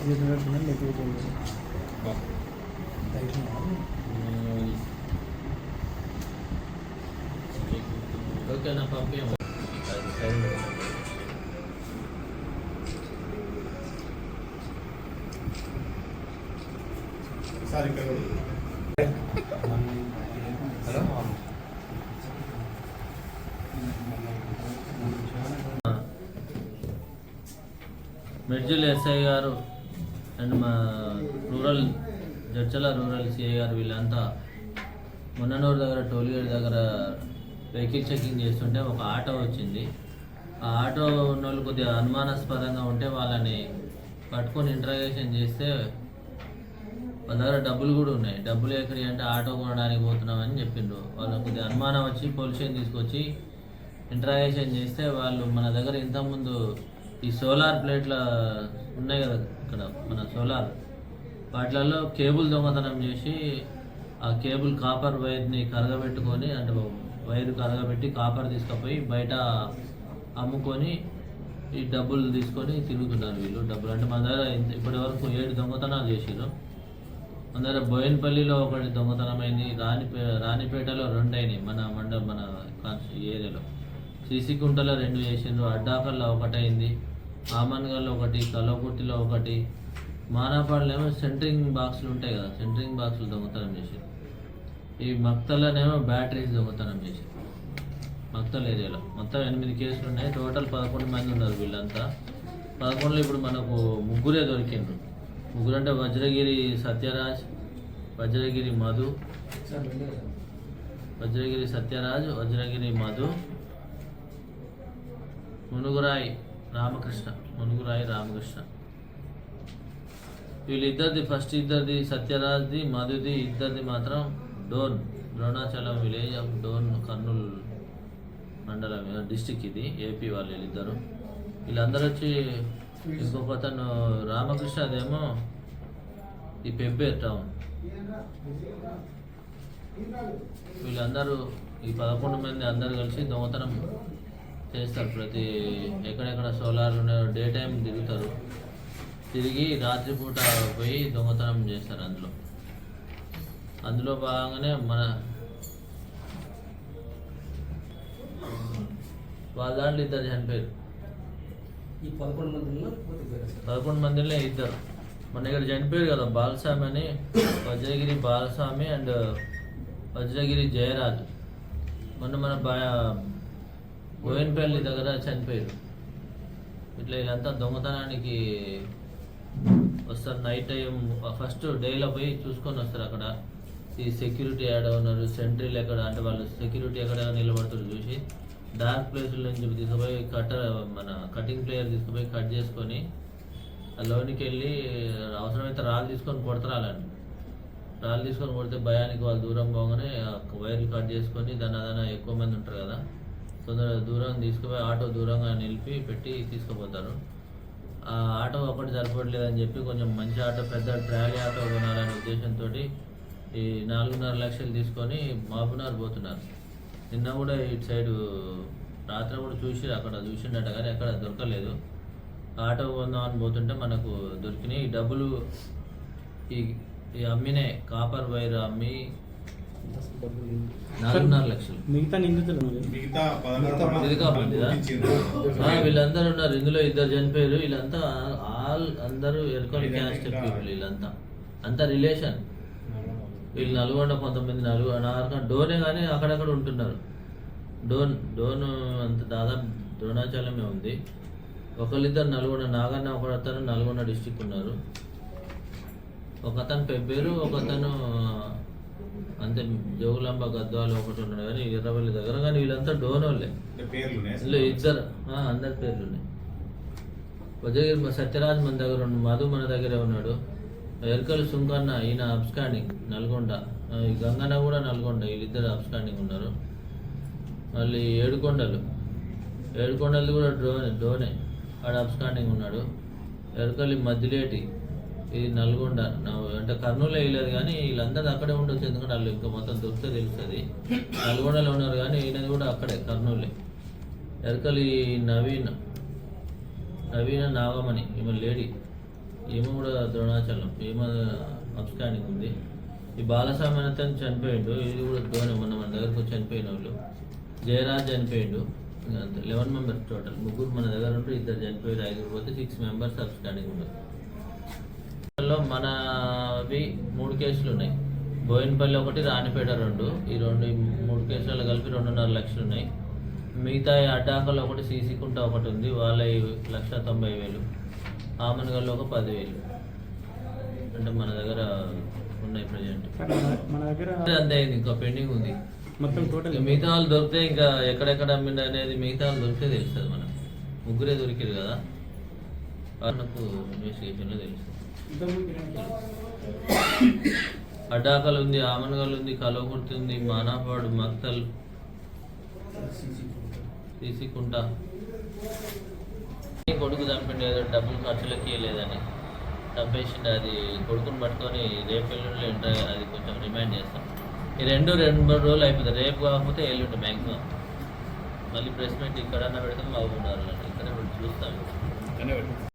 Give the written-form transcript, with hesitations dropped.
ఓకేనా పంపించాము సార్ ఇక్కడ hello మెడ్జిల్ SI గారు అండ్ మా రూరల్ జడ్చల రూరల్ సిఐ గారు వీళ్ళంతా మొన్ననూరు దగ్గర టోల్గేట్ దగ్గర వెహికల్ చెకింగ్ చేస్తుంటే ఒక ఆటో వచ్చింది. ఆ ఆటో ఉన్న వాళ్ళు కొద్దిగా అనుమానాస్పదంగా ఉంటే వాళ్ళని పట్టుకొని ఇంట్రాగేషన్ చేస్తే వాళ్ళ దగ్గర డబ్బులు కూడా ఉన్నాయి. డబ్బులు ఎక్కడి అంటే ఆటో కొనడానికి పోతున్నామని చెప్పిండ్రు. వాళ్ళు కొద్దిగా అనుమానం వచ్చి పోలీస్ స్టేషన్ తీసుకొచ్చి ఇంట్రాగేషన్ చేస్తే వాళ్ళు మన దగ్గర ఇంతకుముందు ఈ సోలార్ ప్లేట్ల ఉన్నాయి కదా ఇక్కడ మన సోలార్ వాటిలలో కేబుల్ దొంగతనం చేసి ఆ కేబుల్ కాపర్ వైర్ని కరగబెట్టుకొని అంటే వైర్ కరగబెట్టి కాపర్ తీసుకుపోయి బయట అమ్ముకొని ఈ డబ్బులు తీసుకొని తిరుగుతున్నారు వీళ్ళు. డబ్బులు అంటే మన దగ్గర ఇప్పటి వరకు 7 దొంగతనాలు చేసారు. మన దగ్గర బోయినపల్లిలో ఒకటి దొంగతనం అయింది, రాణిపేటలో 2 అయినాయి, మన ఏరియాలో సీసీకుంటలో 2 చేసిండ్రు, అడ్డాకల్లో 1 అయింది, ఆమన్గల్లో 1, కల్లకుర్తిలో 1, మానాపాడులో ఏమో సెంటరింగ్ బాక్సులు ఉంటాయి కదా, సెంటరింగ్ బాక్సులు దొంగతనం చేసారు. ఈ మక్తల్లోనేమో బ్యాటరీస్ దొంగతనం చేశారు. మక్తల్ ఏరియాలో మొత్తం 8 కేసులు ఉన్నాయి. టోటల్ 11 మంది ఉన్నారు వీళ్ళంతా. 11లో ఇప్పుడు మనకు 3 దొరికిండ్రు. 3 అంటే వజ్రగిరి సత్యరాజ్, వజ్రగిరి మధు, వజ్రగిరి మధు, మునుగురాయి రామకృష్ణ. వీళ్ళిద్దరిది ఫస్ట్ ఇద్దరిది సత్యరాజ్ది మధుది ఇద్దరిది మాత్రం ద్రోణాచలం విలేజ్ ఆఫ్ డోన్ కర్నూలు మండలం డిస్టిక్, ఇది ఏపీ వాళ్ళు వీళ్ళిద్దరు. వీళ్ళందరూ వచ్చి ఇంకొక అతను రామకృష్ణ అదేమో ఈ పెబ్బేర్ టౌన్. వీళ్ళందరూ ఈ 11 మంది అందరూ కలిసి దొంగతనం చేస్తారు. ప్రతి ఎక్కడెక్కడ సోలార్ ఉన్నాయో డే టైం తిరుగుతారు, తిరిగి రాత్రిపూట పోయి దొంగతనం చేస్తారు. అందులో భాగంగానే వాళ్ళ దాంట్లో 2 చనిపోయారు. ఈ 11 మందిలో 2 మన ఇక్కడ చనిపోయారు కదా, బాలస్వామి అని, వజ్రగిరి బాలస్వామి అండ్ వజ్రగిరి జయరాజు. మన బోయినపల్లి దగ్గర చనిపోయారు. ఇట్లా వీళ్ళంతా దొంగతనానికి వస్తారు. నైట్ టైం ఫస్ట్ డేలో పోయి చూసుకొని వస్తారు. అక్కడ ఈ సెక్యూరిటీ యాడ్ ఉన్నారు, సెంట్రీలు ఎక్కడ అంటే వాళ్ళు సెక్యూరిటీ ఎక్కడ నిలబడుతారు చూసి డార్క్ ప్లేసుల నుంచి తీసుకుపోయి మన కటింగ్ ప్లేయర్ తీసుకుపోయి కట్ చేసుకొని లోనికి వెళ్ళి అవసరమైతే రాళ్ళు తీసుకొని కొడతారు. రాళ్ళు తీసుకొని కొడితే భయానికి వాళ్ళు దూరం పోగానే వైర్లు కట్ చేసుకొని దాని ఎక్కువ మంది ఉంటారు కదా, తొందరగా దూరం తీసుకుపోయి ఆటో దూరంగా నిలిపి పెట్టి తీసుకుపోతారు. ఆ ఆటో ఒకటి సరిపడలేదని చెప్పి కొంచెం మంచి ఆటో, పెద్ద ట్రాలీ ఆటో కొనాలనే ఉద్దేశంతో ఈ 4.5 లక్షలు తీసుకొని మహబూబ్నగర్ పోతున్నారు. నిన్న కూడా ఇటు సైడు రాత్రి కూడా అక్కడ చూసిండట కానీ ఎక్కడ దొరకలేదు. ఆటో కొందామని పోతుంటే మనకు దొరికినాయి. ఈ డబ్బులు ఈ అమ్మినే కాపర్ వైర్ అమ్మి 4.5 లక్షలు. వీళ్ళందరూ ఉన్నారు. ఇందులో 2 చనిపోయారు. వీళ్ళంతా అందరూ ఎరుకొని క్యాస్ట్ పీపుల్. వీళ్ళంతా రిలేషన్. వీళ్ళు నల్గొండ, కొంతమంది నల్గొండ డోనే కానీ అక్కడక్కడ ఉంటున్నారు. డోన్ అంత దాదాపు ద్రోణాచలమే ఉంది. ఒకళ్ళిద్దరు నల్గొండ, నాగన్న ఒకతను నల్గొండ డిస్టిక్ ఉన్నారు. ఒకతను పెబ్బేరు, ఒకతను అంతే జోగులాంబ గద్వాలు ఒకటి ఉన్నాడు కానీ ఎర్రవల్లి దగ్గర. కానీ వీళ్ళంతా డోన్ వాళ్ళే. ఇందులో 2 అందరి పేర్లు ఉన్నాయి. వజ్రగిరి సత్యరాజ్ మన దగ్గర ఉన్నాడు, మధు మన దగ్గరే ఉన్నాడు. ఎరకల్ సుంకన్న ఈయన అబ్స్కాండింగ్ నల్గొండ, ఈ గంగన్న కూడా నల్గొండ. వీళ్ళిద్దరు అబ్స్కాండింగ్ ఉన్నారు. మళ్ళీ ఏడుకొండలది కూడా డోనే, ఆడ అబ్స్కాండింగ్ ఉన్నాడు. ఎరకల్లి మధ్యలేటి, ఇది నల్గొండ. అంటే కర్నూలు వేయలేదు కానీ వీళ్ళందరూ అక్కడే ఉండొచ్చు, ఎందుకంటే వాళ్ళు ఇంకా మొత్తం దొరికితే తెలుస్తుంది. నల్గొండలో ఉన్నారు కానీ ఈయనది కూడా అక్కడే కర్నూలే. ఎరకలి నవీన నాగమణి, ఈమె లేడీ. ఈమె కూడా ద్రోణాచలం, ఈమె అబ్స్కాండింగ్ ఉంది. ఈ బాలస్వామి చనిపోయిండు, ఇది కూడా ధోని మొన్న మన దగ్గరకు చనిపోయిన వాళ్ళు. జయరాజ్ చనిపోయిండు, ఇంకా అంతే 11 మెంబర్స్ టోటల్. 3 మన దగ్గర ఉంటే 2 చనిపోయారు, 5 పోతే 6 మెంబర్స్ అబ్స్కాండింగ్ ఉన్నారు. మనవి 3 కేసులు ఉన్నాయి. బోయినపల్లి 1, రాణిపేట 2. ఈ 3 కేసులలో కలిపి 2.5 లక్షలు ఉన్నాయి. మిగతా అడ్డాకల్లో 1, సీసీకుంట 1 ఉంది, వాళ్ళ 1,90,000. ఆమన్గల్లో ఒక 10,000 అంటే మన దగ్గర ఉన్నాయి ప్రజెంట్. మన దగ్గర అంతే అయింది, ఇంకా పెండింగ్ ఉంది మొత్తం టోటల్. మిగతా వాళ్ళు దొరికితే ఇంకా ఎక్కడెక్కడ అమ్మిండు అనేది మిగతా వాళ్ళు దొరికితే తెలుస్తుంది. మనం 3 దొరికారు కదా, మనకు ఇన్వెస్టిగేషన్లో తెలుస్తుంది. అడ్డాకల్ ఉంది, ఆమన్గల్ ఉంది, కలవకుర్తి ఉంది, మానాపాడు, మక్తల్, సీసీకుంట. కొడుకు చంపిండు, ఏదో డబ్బులు ఖర్చులకి లేదని చంపేసిండు. అది కొడుకుని పట్టుకొని రేపు ఎల్లుండిలో ఎంటర్, అది కొంచెం రిమైండ్ చేస్తాం. ఈ 2-3 రోజులు అయిపోతుంది. రేపు కాకపోతే ఎల్లుండి మ్యాక్సిమం. మళ్ళీ ప్రెస్ మీట్ ఇక్కడన్నా పెడతాం, బాగుండాలి, ఇక్కడ చూస్తాం.